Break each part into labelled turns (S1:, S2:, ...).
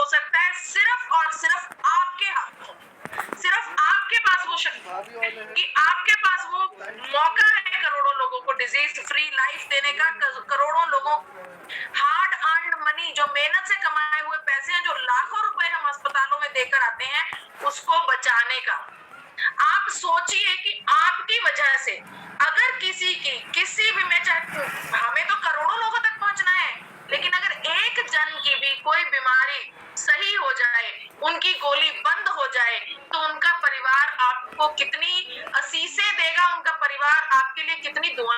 S1: हो सकता है सिर्फ और सिर्फ आपके हाथों, सिर्फ आपके पास वो शक्ति कि आपके पास वो मौका है करोड़ों लोगों को डिजीज फ्री लाइफ देने का, करोड़ों लोगों हार्ड अर्न्ड मनी, जो मेहनत से कमाए हुए पैसे हैं, जो लाखों रुपए हम अस्पतालों में देकर आते हैं, उसको बचाने का। आप सोचिए कि आपकी वजह से अगर किसी भी में, चाहे हमें तो करोड़ों लोगों तक पहुंचना है, लेकिन अगर एक जन की भी कोई बीमारी सही हो जाए, उनकी गोली बंद हो जाए, तो उनका परिवार आपको कितनी असीसें देगा, उनका परिवार आपके लिए कितनी दुआ।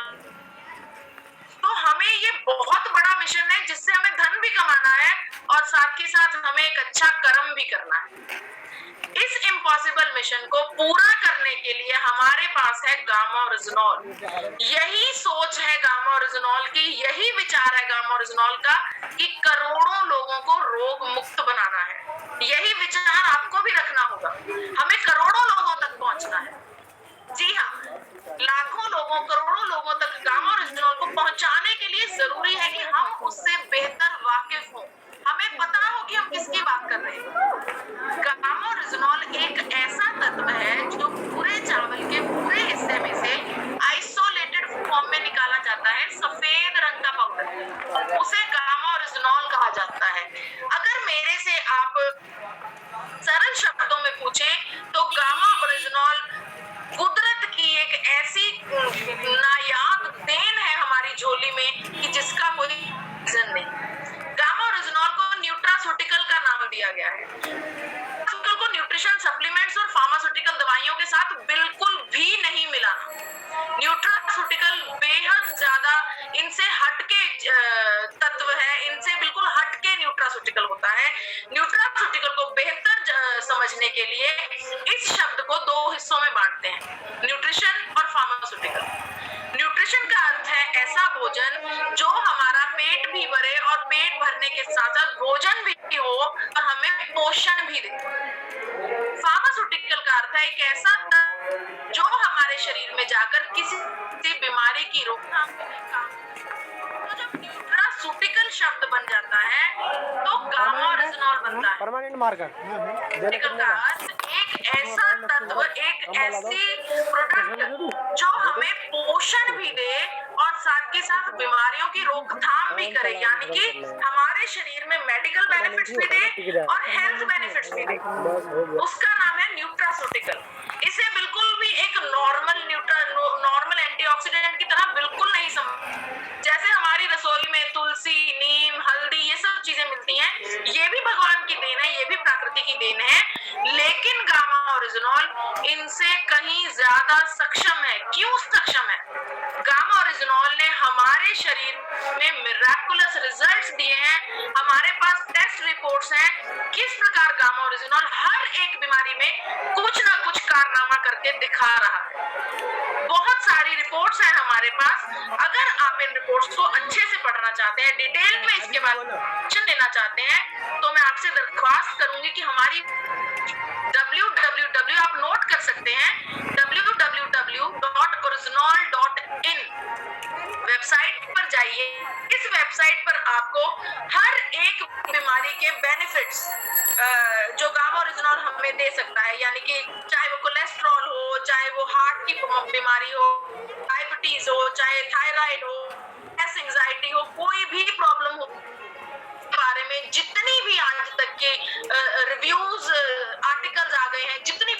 S1: तो हमें ये बहुत बड़ा मिशन है जिससे हमें धन भी कमाना है और साथ ही साथ हमें एक अच्छा कर्म भी करना है। इस इम्पॉसिबल मिशन को पूरा करने के लिए हमारे पास है गामा ओरिजिनॉल। यही सोच है गामा ओरिजिनॉल की, यही विचार है गामा ओरिजिनॉल का कि करोड़ों लोगों को रोग मुक्त बनाना है। यही विचार आपको भी रखना होगा। हमें करोड़ों लोगों तक पहुंचना है। जी हाँ, लाखों लोगों, करोड़ों लोगों तक गामा ओरिजिनॉल को पहुंचाने के लिए जरूरी है कि हम उससे बेहतर वाकिफ हों, हमें पता हो कि हम किसकी बात कर रहे हैं। गामा ओरिजिनॉल एक ऐसा तत्व है जो पूरे चावल के पूरे हिस्से में से आइसोलेटेड फॉर्म में निकाला जाता है, सफेद रंग का पाउडर, उसे गामा ओरिजिनॉल कहा जाता है। अगर मेरे से आप सरल शब्दों में पूछें तो गामा ओरिजिनॉल कुदरत की एक ऐसी नायाब देन है हमारी झोली में कि जिसका कोई रीजन नहीं। गामा ओरिजिनॉल को न्यूट्रास्यूटिकल का नाम दिया गया है। को न्यूट्रिशन सप्लीमेंट्स और फार्मास्यूटिकल दवाइयों के साथ बिल्कुल भी नहीं मिलाना। न्यूट्रास्यूटिकल बेहद ज्यादा इनसे हटके तत्व है, इनसे बिल्कुल हटके न्यूट्रास्यूटिकल होता है। न्यूट्रास्यूटिकल को बेहतर समझने के लिए इस शब्द को दो हिस्सों में बांटते हैं, न्यूट्रिशन और फार्मास्यूटिकल। न्यूट्रिशन का अर्थ है ऐसा भोजन जो हमारा पेट भी भरे और पेट भरने के साथ साथ भोजन भी हो और हमें पोषण भी दे। फार्मास्यूटिकल का अर्थ है एक ऐसा तत्व जो हमारे शरीर में जाकर किसी बीमारी की रोकथाम में काम। तो जब न्यूट्रास्यूटिकल शब्द बन जाता है तो गामा ओरिजिनॉल बनता है।
S2: परमानेंट मार्कर
S1: का अर्थ एक ऐसा तत्व, एक ऐसी प्रोडक्ट जो हमें पोषण भी दे और साथ के साथ बीमारियों की रोकथाम भी करे, यानी कि हमारे शरीर में मेडिकल बेनिफिट्स भी दे और हेल्थ बेनिफिट्स भी दे। उसका नाम है न्यूट्रास्यूटिकल। इसे बिल्कुल भी एक नॉर्मल एंटीऑक्सीडेंट की तरह बिल्कुल नहीं समझ। जैसे हमारी रसोई में तुलसी, नीम, हल्दी ये सब चीजें मिलती हैं, ये भी भगवान की देन है, ये भी प्रकृति की देन है, लेकिन गामा ओरिजिनॉल इनसे कहीं ज्यादा सक्षम है। क्यों सक्षम है? गामा ओरिजिनॉल ने हमारे शरीर में मिराकुलस रिजल्ट्स दिए हैं। हमारे पास टेस्ट रिपोर्ट्स हैं किस प्रकार गामा ओरिजिनॉल हर एक बीमारी में कुछ ना कुछ कारनामा करके दिखा रहा है। बहुत सारी रिपोर्ट्स हैं हमारे पास। अगर आप इन रिपोर्ट्स को अच्छे से पढ़ना चाहते हैं, डिटेल में इसके बारे में देना चाहते हैं, तो मैं आपसे दरख्वास्त करूंगी कि हमारी www आप नोट कर सकते हैं, www.originol.in वेबसाइट पर जाइए। इस वेबसाइट पर आपको हर एक बीमारी के बेनिफिट्स जो गामा ओरिजिनॉल हमें दे सकता है, यानी कि चाहे वो कोलेस्ट्रॉल हो, चाहे वो हार्ट की बीमारी हो, डायबिटीज हो, चाहे थायराइड हो, एंजाइटी हो, कोई भी प्रॉब्लम हो, बारे में जितनी भी आज तक के रिव्यूज आर्टिकल्स आ गए हैं, जितनी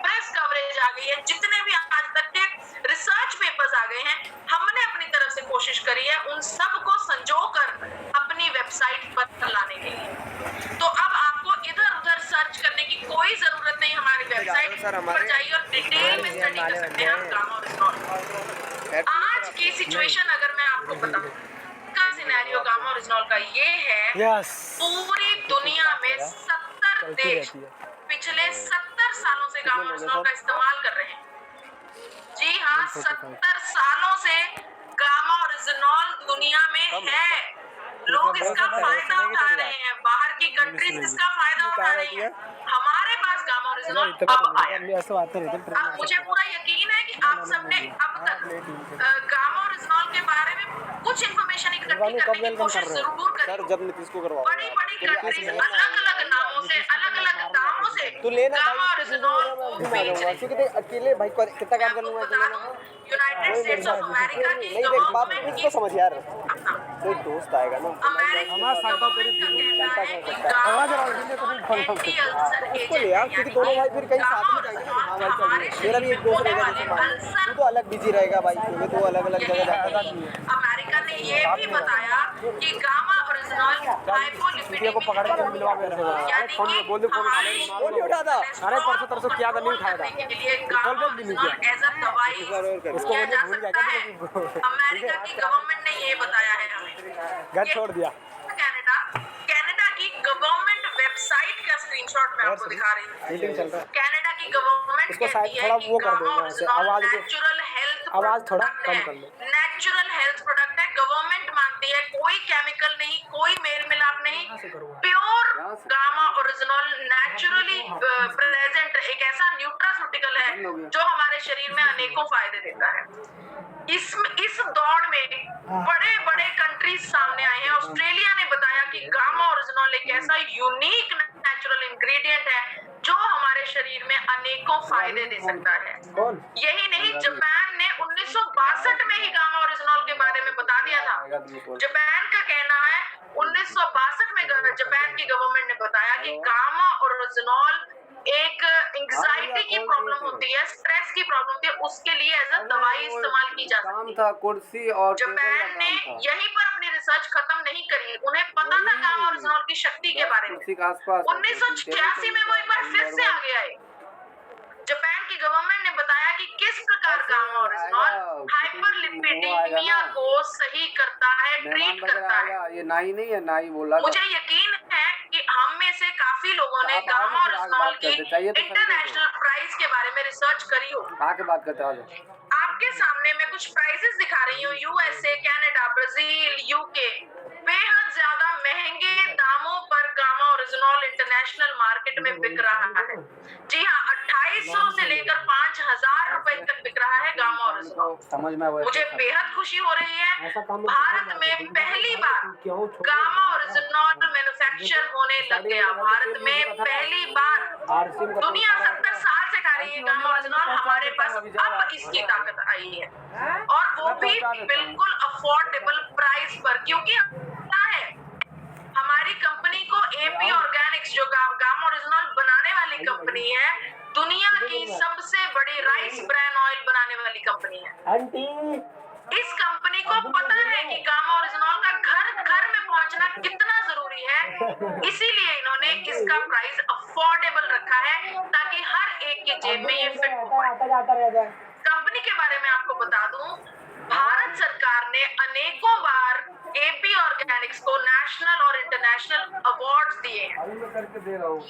S1: प्रेस कवरेज आ गई है, जितने भी आज तक के रिसर्च पेपर्स आ गए हैं, हमने अपनी तरफ से कोशिश करी है उन सब को संजोकर अपनी वेबसाइट पर लाने के लिए। तो अब आपको इधर उधर सर्च करने की कोई जरूरत नहीं, हमारी वेबसाइट पर जाइए और डिटेल में स्टडी कर सकते हैं गामा ओरिजिनॉल। आज की सिचुएशन अगर मैं आपको बताऊं, सिनेरियो गामा ओरिजिनॉल का ये है, पूरी दुनिया में 70 देश पिछले 70 सालों से गामा ओरिजिनॉल का इस्तेमाल कर रहे हैं। जी हाँ, 70 सालों से गामा ओरिजिनॉल दुनिया में है। लोग इसका फायदा उठा रहे हैं, बाहर की कंट्रीज इसका फायदा उठा रही हैं। हमारे पास गामा ओरिजिनॉल अब आया। अब मुझे पूरा यकीन है कि आप सबने अब तक गामा ओरिजिनॉल के बारे में कुछ इंफॉर्मेशन इकट्ठी करने की कोशिश जरूर करी।
S2: जब नीतीश को करवाओ
S1: बड़ी बड़ी कंट्रीज अलग अलग नामों से अलग अलग दामों से
S2: तो लेना
S1: गामा
S2: भाई,
S1: ओरिजिनॉल को बेच रही
S2: क्योंकि अकेले भाई कितना काम कर लूंगा
S1: बता दूं, यूनाइटेड स्टेट्स ऑफ अमेरिका की
S2: नहीं देख बात
S1: गवर्नमेंट
S2: इसको समझ यार,
S1: अपना
S2: कोई दोस्त आएगा ना
S1: अमेरिका गवर्नमेंट का कहना है कि गामा एंटी अल्सर
S2: उसको ले यार, क्योंकि दोनों भाई फिर कहीं साथ में जाएंगे ना। हाँ भाई
S1: हमारे
S2: चलिए, मेरा भी एक दोस्त रहेगा जैसे तू तो अलग बिजी रहेगा भाई, तुम्हें तो अलग अलग जगह जाता था।
S1: अमेरिका ने ये भी बताया कि गामा ओरिजिनल हाइपोलिपिडेमिक
S2: को पकड़ के मिलवा मेरे से
S1: यानी कि
S2: बोल दे फोन नहीं उठाता। अरे परसों तरसों क्या था नहीं खाया था
S1: के लिए गामा ओरिजिनल एज अ दवाई किया जा सकता है। अमेरिका की गवर्नमेंट ने ये बताया है हमें।
S2: घर छोड़ दिया।
S1: कनाडा की गवर्नमेंट वेबसाइट का स्क्रीनशॉट मैं आपको दिखा रही हूँ।
S2: मीटिंग चल रहा है।
S1: कनाडा की गवर्नमेंट
S2: इसको
S1: कहती
S2: शायद
S1: है
S2: थोड़ा
S1: कि
S2: वो कर दो
S1: गामा
S2: यहाँ से,
S1: ओरिजिनल
S2: आवाज को
S1: नेचुरल हेल्थ
S2: आवाज थोड़ा कम कर लो।
S1: नेचुरल हेल्थ प्रोडक्ट है। गवर्नमेंट मानती है कोई केमिकल नहीं, कोई मेल मिलाप नहीं, pure gamma original naturally present एक ऐसा न्यूट्रास्यूटिकल है जो हमारे शरीर में अनेकों फायदे देता है। इस दौड़ में बड़े बड़े कंट्रीज सामने आए हैं। ऑस्ट्रेलिया ने बताया कि गामा ओरिजिनल एक ऐसा यूनिक नेचुरल इंग्रेडिएंट है जो हमारे शरीर में अनेकों फायदे दे सकता है। यही नहीं, जापान ने 1962 में ही गामा ओरिजिनल के बारे में बता दिया था। जापान का कहना है 1962 में जापान की गवर्नमेंट ने बताया कि गामा ओरिजिनल एक एंग्जाइटी की प्रॉब्लम होती है, स्ट्रेस की प्रॉब्लम होती है, उसके लिए एज अ दवाई इस्तेमाल की जा सकती है।
S2: था कुर्सी और
S1: जापान ने यहीं पर अपनी रिसर्च खत्म नहीं करी, उन्हें पता था गामा ओरिजिनल की शक्ति के बारे में। 1986 में वो एक बार फिर से आगे आए। जापान की गवर्नमेंट ने बताया कि किस प्रकार गामा ओरिजिनल हाइपरलिपिडेमिया को सही करता है, ट्रीट करता है।
S2: ये नाई नहीं है, नाई बोला
S1: मुझे यकीन है कि हम में से काफी लोगों ने गामा ओरिजिनल की इंटरनेशनल प्राइस के बारे में रिसर्च करी होगी।
S2: आके बात करते हैं।
S1: आपके सामने मैं कुछ प्राइसेस दिखा रही हूँ। यूएसए, कनाडा, ब्राजील, यूके, बेहद ज्यादा महंगे दामों पर गामा ओरिजिनल इंटरनेशनल मार्केट में बिक रहा है। जी हाँ, 2800 से लेकर 5000 रुपए तक बिक रहा है गामा ओरिजिनल।
S2: समझ में
S1: मुझे बेहद खुशी हो रही है, भारत में पहली बार गामा ओरिजिनल मैन्युफैक्चर होने लग गया। भारत में पहली बार, दुनिया 70 साल से खा रही है गामा ओरिजिनल, हमारे पास अब इसकी ताकत आई है, और वो भी बिल्कुल अफोर्डेबल प्राइस पर। क्योंकि क्या है, हमारी कंपनी को एपी ऑर्गेनिक्स जो गामा ओरिजिनल बनाने वाली कंपनी है, दुनिया की सबसे बड़ी राइस ब्रान ऑयल बनाने वाली कंपनी है। इस कंपनी को पता है कि गामा ओरिजिनल का घर घर में पहुंचना कितना जरूरी है, इसीलिए इन्होंने इसका प्राइस अफोर्डेबल रखा है ताकि हर एक के जेब में ये फिट हो पाए। कंपनी के बारे में आपको बता दूं, भारत सरकार ने अनेकों बार एपी ऑर्गेनिक्स को नेशनल और इंटरनेशनल अवार्ड्स दिए हैं।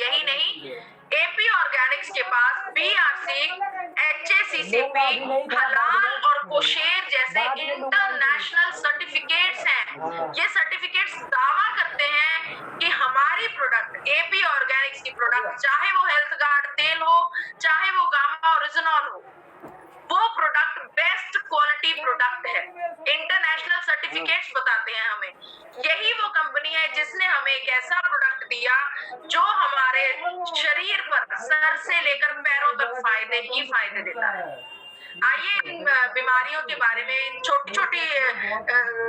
S1: यही नहीं, एपी ऑर्गेनिक्स के पास बीआरसी, एचएसीसीपी, हलाल और कोशेर जैसे इंटरनेशनल सर्टिफिकेट्स हैं। ये सर्टिफिकेट्स दावा करते हैं कि हमारी प्रोडक्ट, एपी ऑर्गेनिक्स की प्रोडक्ट, चाहे वो हेल्थ गार्ड तेल हो, चाहे वो गामा ओरिजिनल हो, वो प्रोडक्ट बेस्ट क्वालिटी प्रोडक्ट है। इंटरनेशनल सर्टिफिकेट्स बताते हैं हमें। यही वो कंपनी है जिसने हमें एक ऐसा प्रोडक्ट दिया जो हमारे शरीर पर सर से लेकर पैरों तक फायदे ही फायदे देता है। आइए इन बीमारियों के बारे में छोटी छोटी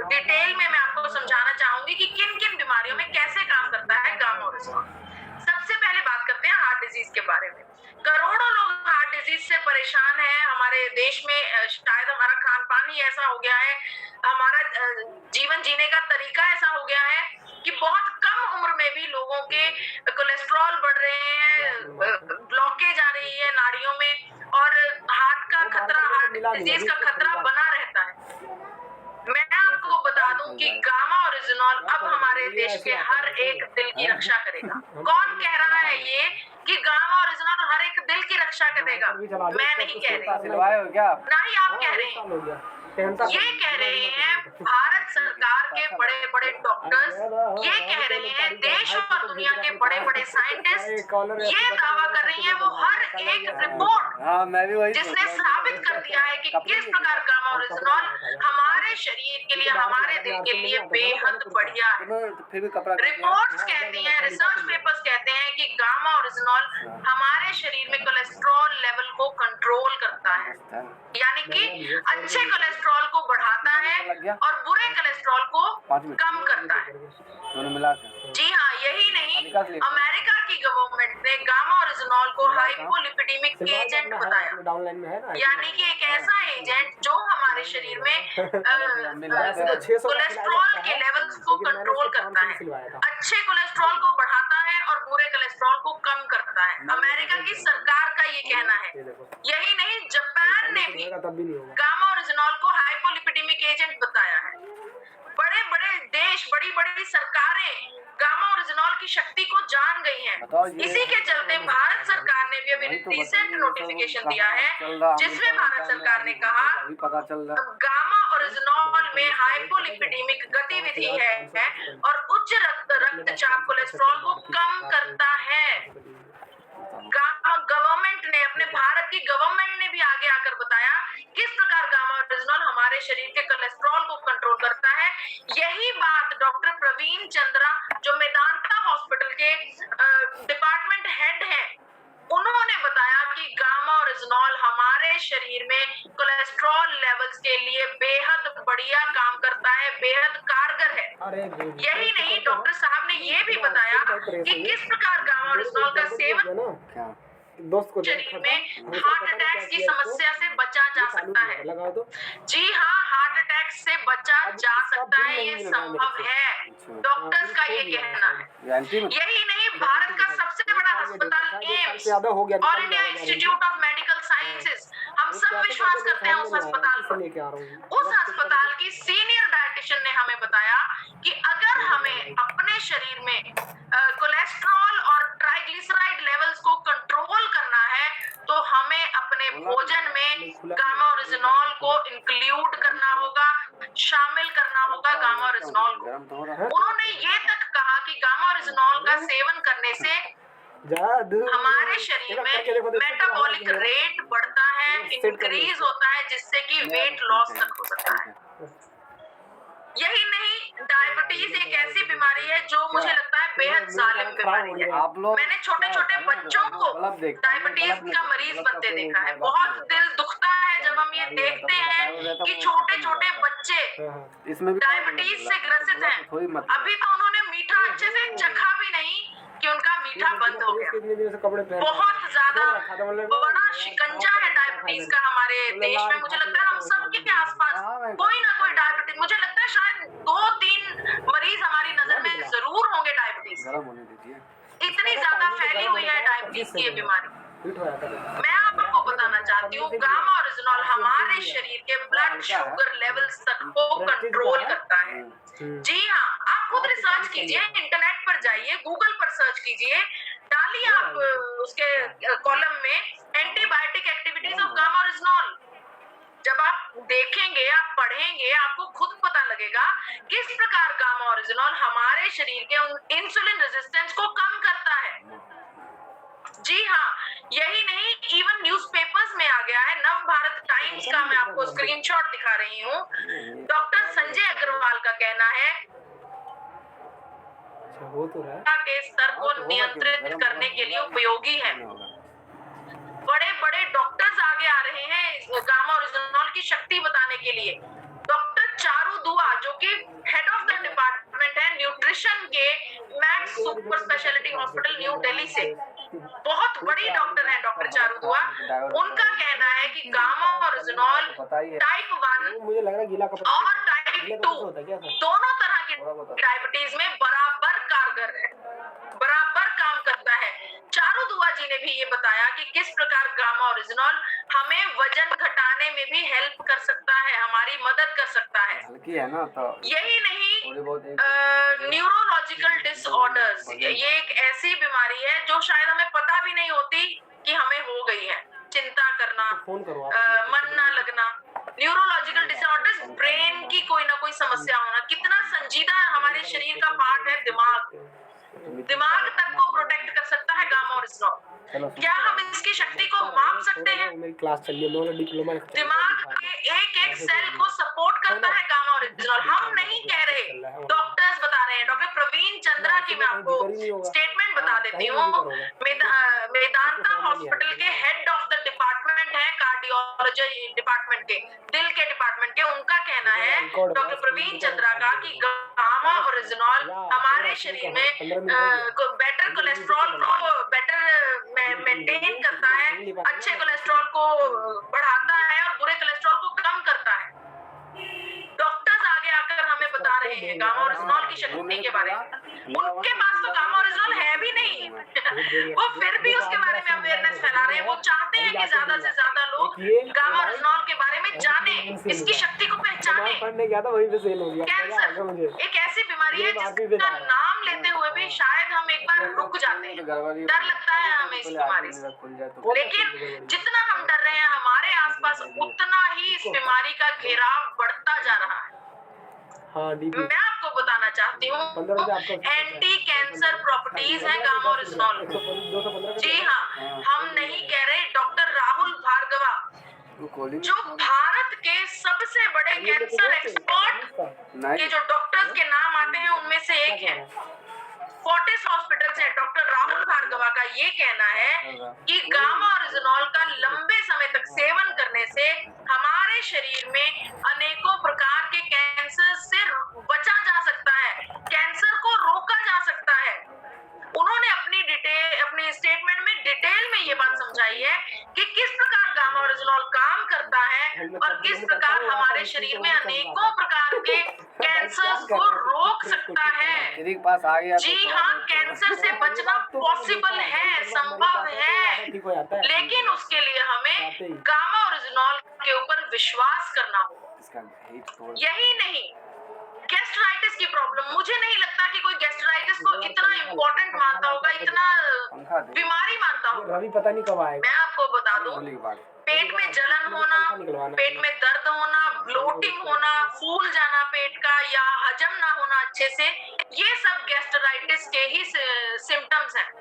S1: डिटेल में मैं आपको समझाना चाहूंगी कि किन किन बीमारियों में कैसे काम करता है गामा ओरिजिनल। सबसे पहले बात करते हैं हार्ट डिजीज के बारे में। करोड़ों लोग हार्ट डिजीज से परेशान हैं हमारे देश में। शायद हमारा खान पान ही ऐसा हो गया है, हमारा जीवन जीने का तरीका ऐसा हो गया है कि बहुत कम उम्र में भी लोगों के कोलेस्ट्रॉल बढ़ रहे हैं, ब्लॉकेज आ रही है नाड़ियों में, और हार्ट का खतरा, हार्ट डिजीज का खतरा बना रहता है। मैं आपको बता दूं कि गामा ओरिजिनल अब हमारे देश के हर एक दिल की रक्षा करेगा। कौन कह रहा है ये कि गामा ओरिजिनल हर एक दिल की रक्षा करेगा? मैं नहीं कह रही, ना ही आप कह रहे हैं। ये कह रहे हैं भारत सरकार के बड़े बड़े डॉक्टर्स, ये कह रहे हैं देश और दुनिया के बड़े बड़े साइंटिस्ट, ये दावा कर रही है वो हर एक रिपोर्ट
S2: हाँ मैं भी वही
S1: जिसने साबित कर दिया है कि किस प्रकार गामा ओरिजिनॉल हमारे शरीर के लिए, हमारे दिल के लिए बेहद बढ़िया है।
S2: फिर भी कपड़ा
S1: रिपोर्ट्स कहती हैं, रिसर्च पेपर्स कहते हैं कि गामा ओरिजिनॉल हमारे शरीर में कोलेस्ट्रॉल लेवल को कंट्रोल करता है, यानी कि अच्छे कोलेस्ट्रॉल को बढ़ाता है और बुरे कोलेस्ट्रॉल को कम करता है।
S2: दोनों मिला के।
S1: जी हाँ, यही नहीं, अमेरिका की गवर्नमेंट ने गामा ओरिजिनॉल को हाइपोलिपिडेमिक एजेंट बताया, यानी कि एक ऐसा एजेंट जो हमारे शरीर में कोलेस्ट्रॉल के लेवल्स को कंट्रोल करता है, अच्छे कोलेस्ट्रॉल को बढ़ाता है और बुरे कोलेस्ट्रॉल को कम करता है। अमेरिका की सरकार का ये कहना है। यही नहीं, जापान ने भी गामा ओरिजिनॉल को हाइपोलिपिडेमिक एजेंट बताया है। बड़े बड़े देश, बड़ी बड़ी सरकारें गामा ओरिजिनॉल की शक्ति को जान गई हैं। इसी के चलते भारत सरकार ने भी अभी रिसेंट नोटिफिकेशन दिया है जिसमें भारत सरकार ने कहा गामा ओरिजिनॉल में हाइपोलिपिडेमिक गतिविधि है और उच्च रक्तचाप कोलेस्ट्रॉल को कम करता है। गवर्नमेंट ने, अपने भारत की गवर्नमेंट ने भी आगे आकर बताया किस प्रकार गामा ओरिजिनॉल हमारे शरीर के कोलेस्ट्रॉल को कंट्रोल करता है। यही बात डॉक्टर प्रवीण चंद्रा जो मेदांता हॉस्पिटल के डिपार्टमेंट हेड हैं, उन्होंने बताया कि गामा ओरिजिनॉल हमारे शरीर में कोलेस्ट्रॉल लेवल्स के लिए बेहद बढ़िया काम करता है, बेहद कारगर है। यही नहीं, डॉक्टर साहब ने ये भी बताया कि किस प्रकार गामा ओरिजिनॉल का सेवन शरीर में हार्ट अटैक की समस्या से बचा जा सकता है। जी हाँ, हार्ट अटैक से बचा जा सकता है, ये संभव है, डॉक्टर्स का ये कहना है। यही नहीं, भारत का सबसे बड़ा अस्पताल AIIMS, all India institute of medical sciences, हम सब विश्वास करते हैं उस अस्पताल पर। उस अस्पताल की सीनियर डायटिशियन ने हमें बताया कि अगर हमें अपने शरीर में कोलेस्ट्रॉल और ट्राइग्लिसराइड लेवल्स को कंट्रोल करना है तो हमें अपने भोजन में गामा ओरिजिनॉल को इंक्लूड करना होगा, शामिल करना होगा गामा ओरिजिनॉल को। उन्होंने ये तक कहा कि गामा ओरिजिनॉल का सेवन करने से हमारे शरीर में मेटाबॉलिक रेट बढ़ता है, इंक्रीज होता है, जिससे कि वेट लॉस तक हो सकता है। यही नहीं, डायबिटीज एक ऐसी बीमारी है जो मुझे लगता है बेहद जालिम बीमारी है। मैंने छोटे छोटे बच्चों को डायबिटीज का मरीज बनते देखा है। बहुत दिल दुखता है जब हम ये देखते हैं कि छोटे छोटे बच्चे डायबिटीज से ग्रसित हैं। अभी तो उन्होंने मीठा अच्छे से चखा भी नहीं कि उनका मीठा बंद हो गया। बहुत ज्यादा बड़ा शिकंजा है डायबिटीज का हमारे देश में। मुझे लगता है हम सबके आसपास कोई ना कोई डायबिटीज, मुझे लगता है शायद 2-3 मरीज हमारी नजर में जरूर होंगे डायबिटीज। इतनी ज्यादा फैली हुई है डायबिटीज की ये बीमारी। मैं आपको बताना चाहती हूँ, गामा ओरिजिनॉल हमारे शरीर के ब्लड शुगर लेवल्स तक को कंट्रोल करता है। जी हाँ, आप खुद रिसर्च कीजिए, इंटरनेट पर जाइए, गूगल पर सर्च कीजिए, डालिए आप उसके कॉलम में antibiotic activities of gamma oryzanol. जब आप देखेंगे, आप पढ़ेंगे, आपको खुद पता लगेगा किस प्रकार गामा ओरिजिनॉल हमारे शरीर के इंसुलिन रेजिस्टेंस को कम करता है। जी हाँ, यही नहीं, इवन न्यूज़पेपर्स में आ गया है। नव भारत टाइम्स का मैं आपको स्क्रीनशॉट दिखा रही हूँ। डॉक्टर संजय अग्रवाल का कहना है के स्तर को नियंत्रित करने के लिए उपयोगी है। बड़े बड़े डॉक्टर्स आगे आ रहे हैं गामा ओरिजिनॉल की शक्ति बताने के लिए। डॉक्टर चारू दुआ जो कि हेड ऑफ द डिपार्टमेंट है न्यूट्रिशन के max super speciality hospital new Delhi से, बहुत बड़ी डॉक्टर है डॉक्टर चारू दुआ। उनका कहना है कि गामा ओरिजिनॉल टाइप 1 और टाइप 2 दोनों तरह के डायबिटीज में बराबर कारगर है, बराबर काम करता है। चारू दुआ जी ने भी ये बताया कि किस प्रकार गामा ओरिजिनॉल हमें वजन घटाने में भी हेल्प कर सकता है, हमारी मदद कर सकता है।
S2: है ना, तो
S1: यही नहीं, न्यूरोलॉजिकल डिसऑर्डर्स, ये एक ऐसी बीमारी है जो शायद हमें पता भी नहीं होती कि हमें हो गई है। चिंता करना, मन ना लगना, न्यूरोलॉजिकल डिसऑर्डर्स, ब्रेन की कोई ना कोई समस्या होना। कितना संजीदा हमारे शरीर का पार्ट है दिमाग। दिमाग तक को प्रोटेक्ट कर सकता है गामा ओरिजिनॉल। क्या हम इसकी शक्ति को माप सकते हैं?
S3: मेरी क्लास चल रही है, मैं डिप्लोमा
S1: दिमाग के एक एक सेल को सपोर्ट करता है गामा ओरिजिनॉल। हम नहीं कह रहे, डॉक्टर्स बता रहे हैं। डॉक्टर प्रवीण चंद्रा की मैं आपको स्टेटमेंट बता देती हूँ। मेदांता हॉस्पिटल के हेड ऑफ द डिपार्टमेंट है, कार्डियोलॉजी डिपार्टमेंट के, दिल के डिपार्टमेंट के। उनका कहना है, डॉक्टर प्रवीण चंद्रा का, कि गामा ओरिजिनॉल हमारे शरीर में बेटर कोलेस्ट्रॉल को मेंटेन करता है, अच्छे कोलेस्ट्रॉल को बढ़ाता है और बुरे कोलेस्ट्रॉल को कम करता है। डॉक्टर्स आगे आकर हमें बता रहे हैं गामा ओरिजिनॉल की शक्ति के बारे में। उनके पास तो गामा ओरिजिनॉल है भी नहीं वो फिर भी उसके बारे में अवेयरनेस फैला रहे हैं। वो चाहते हैं कि ज्यादा से ज्यादा लोग गामा ओरिजिनॉल के बारे में जाने, इसकी शक्ति को पहचाने।
S3: पढ़ने गया था, वहीं पे सेल हो गया।
S1: कैंसर एक ऐसी बीमारी है जिसका नाम लेते हुए भी शायद हम एक बार रुक जाते हैं। डर लगता है हमें इस बीमारी से, लेकिन जितना हम डर रहे हैं हमारे आसपास उतना ही इस बीमारी का घेराव बढ़ता जा रहा है। मैं आपको बताना चाहती हूँ, एंटी कैंसर प्रॉपर्टीज है गामा ओरिजिनॉल। जी हाँ, हम नहीं कह रहे। डॉक्टर राहुल भार्गवा, जो भारत के सबसे बड़े कैंसर एक्सपर्ट के जो डॉक्टर्स के नाम आते हैं उनमें से एक है, फोर्टिस हॉस्पिटल से डॉक्टर राहुल भार्गवा का ये कहना है कि गामा ओरिजिनॉल का लंबे समय तक सेवन करने से हमारे शरीर में अनेकों प्रकार के कैंसर से बचा जा सकता है, कैंसर को रोका जा सकता है। उन्होंने अपनी स्टेटमेंट में डिटेल में ये बात समझाई है कि किस प्रकार गामा ओरिजिनॉल काम करता है और किस प्रकार हमारे शरीर में अनेकों प्रकार के कैंसर को रोक सकता है। जी हाँ, कैंसर से बचना पॉसिबल है, संभव है, लेकिन उसके लिए हमें गामा ओरिजिनॉल के ऊपर विश्वास करना होगा। यही नहीं, गैस्ट्राइटिस की प्रॉब्लम, मुझे नहीं लगता कि कोई गैस्ट्राइटिस को इतना इम्पोर्टेंट मानता होगा, इतना बीमारी मानता होगा।
S3: रवि पता नहीं कब आएगा।
S1: मैं आपको बता दूं, पेट में जलन होना, पेट में दर्द होना, ब्लोटिंग होना, फूल जाना पेट का या हजम ना होना अच्छे से, ये सब गैस्ट्राइटिस के ही सिम्टम्स हैं।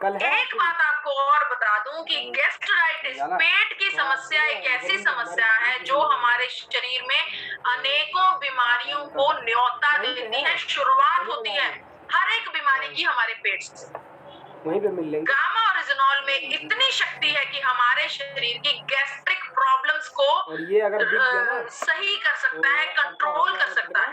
S1: एक बात आपको और बता दूं कि गैस्ट्राइटिस, पेट की समस्या, एक ऐसी समस्या है जो हमारे शरीर में अनेकों बीमारियों को न्योता देती है, शुरुआत होती है हर एक बीमारी की हमारे पेट से।
S3: वहीं पे मिल लेंगे।
S1: गामा ओरिजिनॉल में इतनी शक्ति है कि हमारे शरीर की गैस्ट्रिक प्रॉब्लम्स को
S3: और ये अगर
S1: सही कर सकता है, कंट्रोल कर सकता है।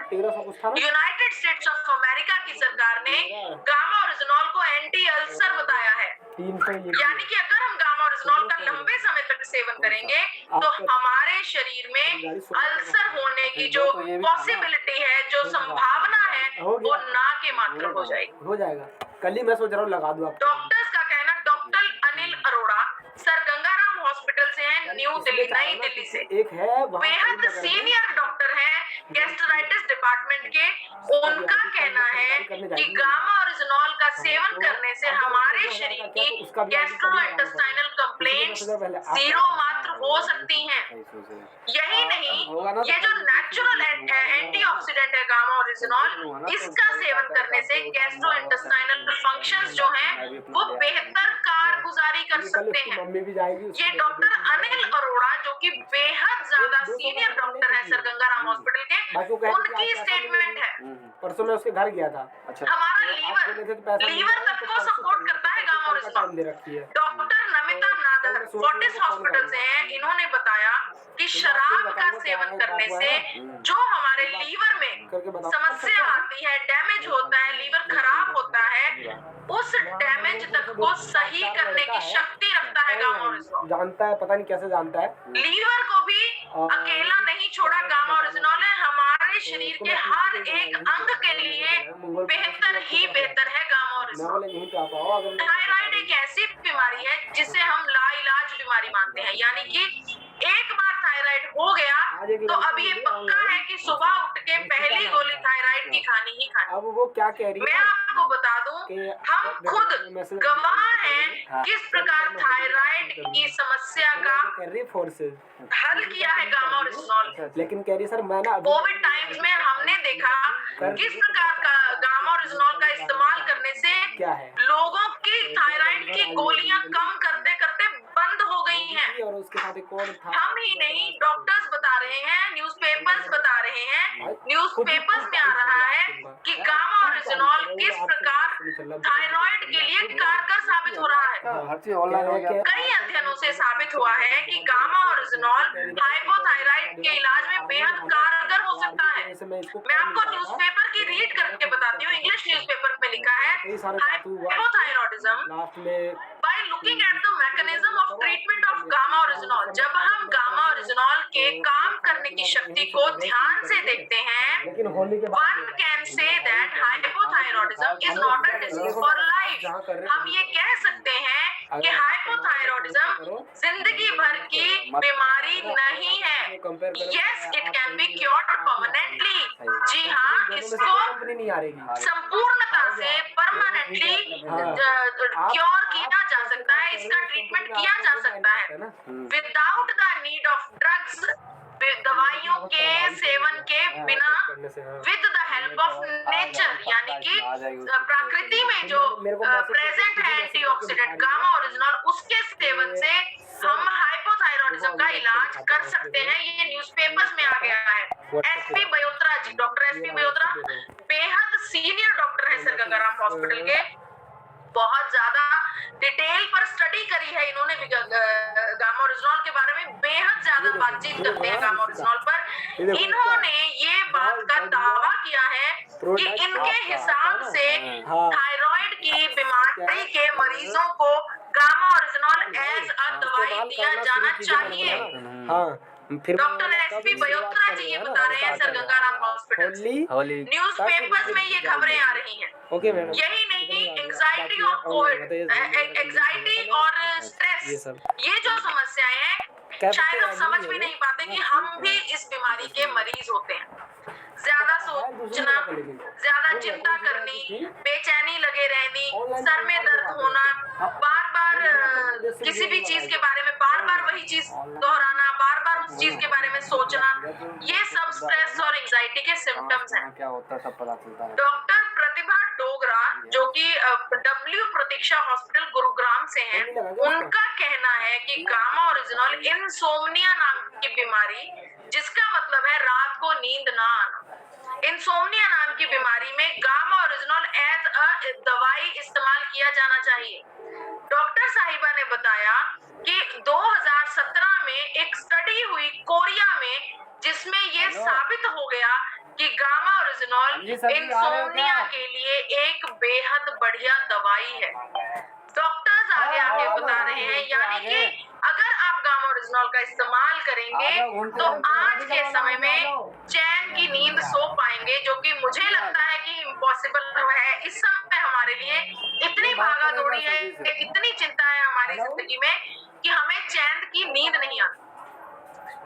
S1: यूनाइटेड स्टेट्स ऑफ अमेरिका की सरकार ने गामा ओरिजिनॉल को एंटी अल्सर बताया है, यानी कि अगर हम गामा ओरिजिनॉल का लंबे समय तक सेवन करेंगे तो हमारे शरीर में अल्सर होने की जो पॉसिबिलिटी है, जो संभावना है, वो ना के मात्र हो
S3: जाएगा। कल ही मैं सोच रहा हूँ लगा दूं।
S1: डॉक्टर्स का कहना, doctor Anil Arora sir Gangaram hospital से हैं, न्यू दिल्ली, नई दिल्ली से,
S3: एक है
S1: बेहद सीनियर डॉक्टर हैं गैस्ट्राइटिस डिपार्टमेंट के। उनका कहना है कि गामा ओरिजिनॉल का सेवन करने से हमारे शरीर की गैस्ट्रोइंटेस्टाइनल कंप्लेंट्स जीरो मात्र हो सकती हैं। यही नहीं, ये जो नेचुरल एंटीऑक्सीडेंट है गामा ओरिजिनॉल, इसका सेवन करने से गैस्ट्रोइंटेस्टाइनल फंक्शंस जो हैं वो बेहतर कारगुजारी कर सकते हैं। ये डॉक्टर अनिल अरोड़ा, जो कि बेहद ज्यादा सीनियर डॉक्टर है सर गंगाराम हॉस्पिटल के, उनकी स्टेटमेंट है।
S3: परसों मैं उसके घर गया था।
S1: हमारा लीवर तक को सपोर्ट करता है gamma original. Doctor Namita Nadar Fortis hospital से हैं, इन्होंने बताया कि शराब का सेवन करने से जो हमारे लीवर में समस्या आती है, डैमेज होता है, लीवर खराब होता है, उस डैमेज तक को सही करने की शक्ति रखता है गामा ओरिजिनॉल।
S3: जानता है, पता नहीं कैसे जानता है।
S1: लीवर को भी अकेला नहीं छोड़ा गामा ओरिजिनॉल है, हमारे शरीर के हर एक अंग के लिए बेहतर ही बेहतर है गामा ओरिजिनॉल। थायराइड एक ऐसी बीमारी है जिसे हम लाइलाज बीमारी मानते हैं, यानी कि एक बार थायराइड हो गया तो अब ये पक्का है कि सुबह उठ के पहली गोली थायराइड की खानी ही खानी।
S3: अब वो क्या कह रही
S1: मैं
S3: है?
S1: आपको बता दूं, हम खुद गवाह हैं किस प्रकार थायराइड की समस्या का
S3: कह रही फोर्सेस,
S1: हल किया है गामा ओरिजिनॉल।
S3: लेकिन कह रही सर मैं ना
S1: कोविड टाइम्स में हमने देखा किस प्रकार का गामा ओरिजिनॉल का इस्तेमाल करने से
S3: क्या है
S1: लोगों की थायराइड की गोलियां कम करते करते बंद हो गई हैं।
S3: और उसके साथ एक और था,
S1: हम ही नहीं, डॉक्टर्स बता रहे हैं, न्यूज़पेपर्स बता रहे हैं, न्यूज़पेपर्स में आ रहा है कि गामा ओरिजिनॉल किस प्रकार थायराइड के लिए कारगर साबित हो रहा है।
S2: हर चीज ऑनलाइन हो गया।
S1: कई अध्ययनों से साबित हुआ है कि गामा ओरिजिनॉल हाइपोथायराइड के इलाज में बेहद कारगर हो सकता है। मैं आपको न्यूज़पेपर की रीड करके बताती हूँ। इंग्लिश न्यूज़पेपर में लिखा है हाइपोथायरॉयडिज्म
S3: लास्ट में
S1: by looking at the mechanism of treatment of gamma oryginol। जब हम गामा ओरिजिनॉल के काम करने की शक्ति को ध्यान से देखते हैं,
S3: लेकिन होली के
S1: one can say that hypothyroidism is not a disease for life। हम ये कह सकते हैं कि हाइपोथायरॉयडिज्म जिंदगी भर की बीमारी नहीं है। Yes, it can be cured permanently। जी हाँ, इसको
S3: कंपनी नहीं आ रही।
S1: संपूर्णता से परमानेंटली क्योर किया जा सकता है, इसका ट्रीटमेंट किया जा सकता है without the need of drugs, दवाइयों के सेवन के बिना, with the help of nature, यानी कि प्रकृति में जो प्रेजेंट है एंटीऑक्सीडेंट गामा ओरिजिनॉल, उसके सेवन से हम हाइपोथायरॉयडिज्म का इलाज कर सकते हैं। ये न्यूज़पेपर्स में आ गया है। एसपी बयोत्रा जी, डॉक्टर एसपी बयोत्रा बेहद सीनियर डॉक्टर है सर गंगाराम हॉस्पिटल के। बहुत ज्यादा डिटेल पर स्टडी करी है इन्होंने गामा ओरिजिनॉल के बारे में, बेहद ज्यादा बातचीत करते हैं गामा ओरिजिनॉल पर। इन्होंने ये बात का दावा किया है कि इनके हिसाब से थायराइड की बीमारी के मरीजों को गामा ओरिजिनॉल एज अ दवाई दिया जाना चाहिए। डॉक्टर एसपी बयोत्रा जी ये बता रहे हैं सर गंगाराम हॉस्पिटल। न्यूज़पेपर्स में ये खबरें आ रही हैं।
S3: Okay madam.
S1: यही नहीं, एंजाइटी और कोविड, एंजाइटी और स्ट्रेस, ये जो समस्याएं हैं शायद हम समझ भी नहीं पाते कि हम भी इस बीमारी के मरीज होते हैं। ज्यादा सोचना, ज्यादा चिंता करनी, बेचैनी लगे रहनी, सर में दर्द होना, बार बार किसी भी चीज के बारे में बार बार वही चीज दोहराना, बार बार उस चीज के बारे में सोचना, ये सब स्ट्रेस और एंजाइटी के सिम्टम्स हैं।
S2: क्या होता है सब पता चलता है।
S1: डॉक्टर प्रतिभा डोगरा जो कि डब्ल्यू प्रतीक्षा हॉस्पिटल गुरुग्राम से हैं, उनका कहना है कि गामा ओरिजिनॉल इंसोम्निया नाम की बीमारी, जिसका मतलब है रात को नींद ना आना, इंसोम्निया नाम की बीमारी में गामा ओरिजिनॉल एज अ दवाई इस्तेमाल किया जाना चाहिए। डॉक्टर साहिबा ने बताया कि 2017 में एक स्टडी हुई कोरिया में, जिसमें ये साबित हो गया कि गामा ओरिजिनॉल इंसोम्निया के लिए एक बेहद बढ़िया दवाई है। डॉक्टर्स आगे आगे बता रहे हैं, यानी कि अगर आप गामा ओरिजिनॉल का इस्तेमाल करेंगे तो आज के समय में चैन की नींद सो पाएंगे, जो कि मुझे लगता है कि इम्पॉसिबल है इस समय हमारे लिए। इतनी भागा दौड़ी है, इतनी चिंता है हमारी जिंदगी में कि हमें चैन की नींद नहीं आती।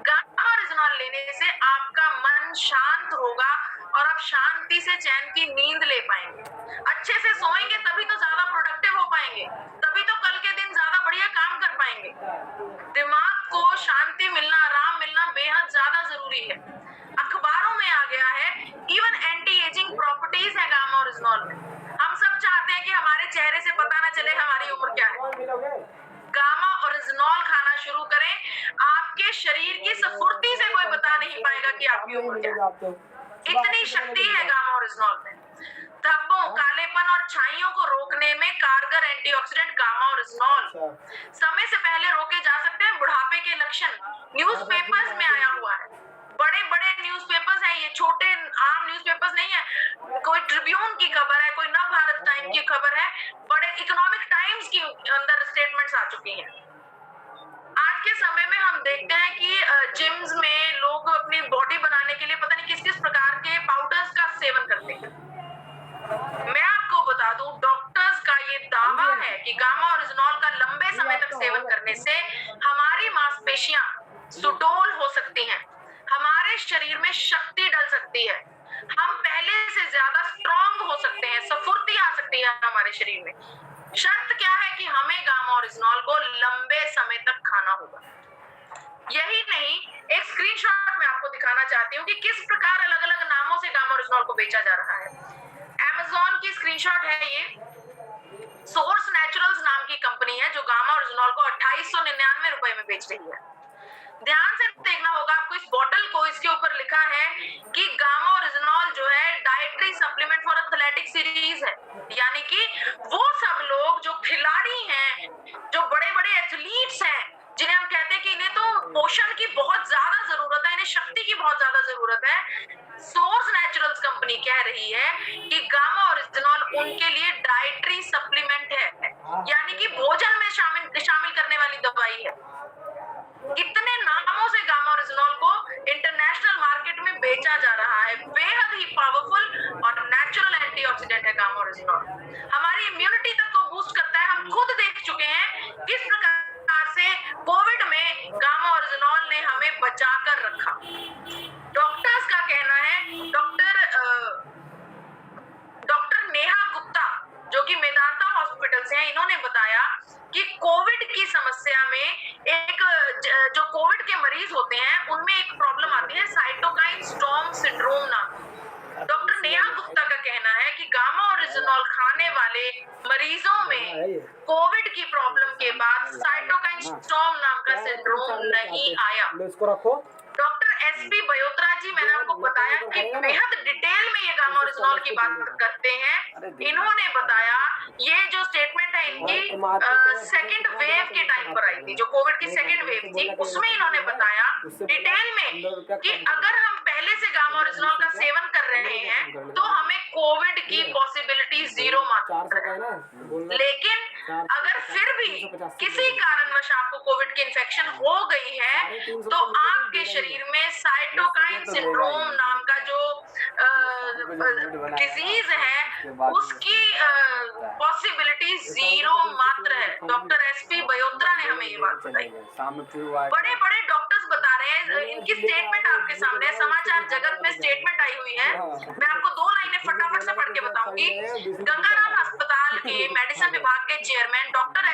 S1: गामा ओरिजिनॉल लेने से आपका मन शांत होगा और आप शांति से चैन की नींद ले पाएंगे। अच्छे से सोएंगे तभी तो ज्यादा प्रोडक्टिव हो पाएंगे, तभी तो कल के दिन ज्यादा बढ़िया काम कर पाएंगे। दिमाग को शांति मिलना, आराम मिलना बेहद ज्यादा जरूरी है। अखबारों में आ गया है, इवन एंटी एजिंग प्रॉपर्टीज है गामा ओरिजिनॉल में। हम सब चाहते हैं कि हमारे चेहरे से पता ना चले हमारी उम्र क्या है। गामा ओरिजिनॉल खाना शुरू करें, आपके शरीर की स्फूर्ति से कोई बता नहीं पाएगा कि आपकी उम्र क्या है। इतनी शक्ति है गामा ओरिजिनॉल में। धब्बों, कालेपन और छाइयों को रोकने में कारगर एंटीऑक्सीडेंट गामा ओरिजिनॉल। समय से पहले रोके जा सकते हैं बुढ़ापे के लक्षण। न्यूज़पेपर्स में आया हुआ है, बड़े बड़े न्यूज़पेपर्स हैं ये, छोटे आम न्यूज़पेपर्स नहीं है। कोई ट्रिब्यून की खबर है, कोई नव भारत टाइम की खबर है, बड़े इकोनॉमिक टाइम्स की अंदर स्टेटमेंट्स आ चुकी हैं। आज के समय में हम देखते हैं कि जिम्स में लोग अपनी बॉडी बनाने के लिए पता नहीं किस किस प्रकार के पाउडर्स का सेवन करते हैं। मैं आपको बता दूं, डॉक्टर्स का ये दावा है कि गामा ओरिजिनॉल का लंबे समय तक सेवन करने से हमारी मांसपेशियां सुडौल हो सकती हैं, हमारा हमारे शरीर में शक्ति डल सकती है, हम पहले से ज्यादा स्ट्रांग हो सकते हैं, स्फूर्ति आ सकती है हमारे शरीर में। शर्त क्या है कि हमें गामा ओरिजिनॉल को लंबे समय तक खाना होगा। यही नहीं, एक स्क्रीनशॉट मैं आपको दिखाना चाहती हूँ कि किस प्रकार अलग अलग नामों से गामा ओरिजिनॉल को बेचा जा रहा है। Amazon की स्क्रीनशॉट है ये। सोर्स नेचुरल्स नाम की कंपनी है जो गामा ओरिजिनॉल को 2899 रुपए में बेच रही है। ध्यान से देखना होगा आपको इस बोतल को, इसके ऊपर लिखा है कि गामा ओरिजिनॉल जो है dietary supplement for athletic series है, यानी कि वो सब लोग जो खिलाड़ी हैं, जो बड़े बड़े एथलीट्स हैं, जिन्हें हम कहते हैं कि इन्हें तो पोषण की बहुत ज्यादा जरूरत है, इन्हें शक्ति की बहुत ज्यादा जरूरत है, सोर्स नेचुरल्स कंपनी कह रही है कि गामा ओरिजिनॉल उनके लिए डाइटरी सप्लीमेंट है, यानी कि भोजन में शामिल करने वाली दवाई है। कितने नामों से गामा ओरिजिनॉल को इंटरनेशनल मार्केट में बेचा जा रहा है। बेहद ही पावरफुल और नेचुरल एंटीऑक्सीडेंट है गामा ओरिजिनॉल। हमारी इम्यूनिटी तक को बूस्ट करता है। हम खुद देख चुके हैं किस प्रकार से कोविड में गामा ओरिजिनॉल ने हमें बचा कर रखा। डॉक्टर्स का कहना है, डॉक्टर नेहा गुप्ता जो कि मेदांता हॉस्पिटल से हैं, इन्होंने बताया कि कोविड की समस्या में एक जो कोविड के मरीज होते हैं उनमें एक प्रॉब्लम आती है साइटोकाइन स्टॉर्म सिंड्रोम नाम। डॉक्टर नेहा गुप्ता का कहना है कि गामा ओरिजिनॉल खाने वाले मरीजों में कोविड की प्रॉब्लम के बाद साइटोकाइन स्टॉर्म नाम का सिंड्रोम नहीं आया।
S3: इसको रखो।
S1: डॉक्टर एसपी बयोत्रा जी, मैंने आपको बताया कि बेहद डिटेल में ये गामा ओरिजिनॉल की बात करते हैं। इन्होंने बताया, ये जो स्टेटमेंट है इनकी सेकंड वेव के टाइम पर आई थी, जो कोविड की सेकंड वेव थी, उसमें इन्होंने बताया डिटेल में कि अगर हम पहले से गामा ओरिजिनॉल का सेवन कर रहे हैं तो हमें कोविड की पॉसिबिलिटी जीरो मात्र है। लेकिन अगर फिर भी किसी कारणवश आपको कोविड की इन्फेक्शन हो गई है तो आपके शरीर में साइटोकाइन सिंड्रोम नाम का जो डिजीज है उसकी पॉसिबिलिटी जीरो मात्र है। डॉक्टर एसपी बयोत्रा ने हमें ये बात बताई। बड़े बड़े डॉक्टर्स बता रहे हैं, इनकी स्टेटमेंट आपके सामने है, समाचार जगत में स्टेटमेंट आई हुई है। मैं आपको दो लाइनें फटाफट से पढ़ के बताऊंगी। गंगाराम अस्पताल के मेडिसिन विभाग के चेयरमैन डॉक्टर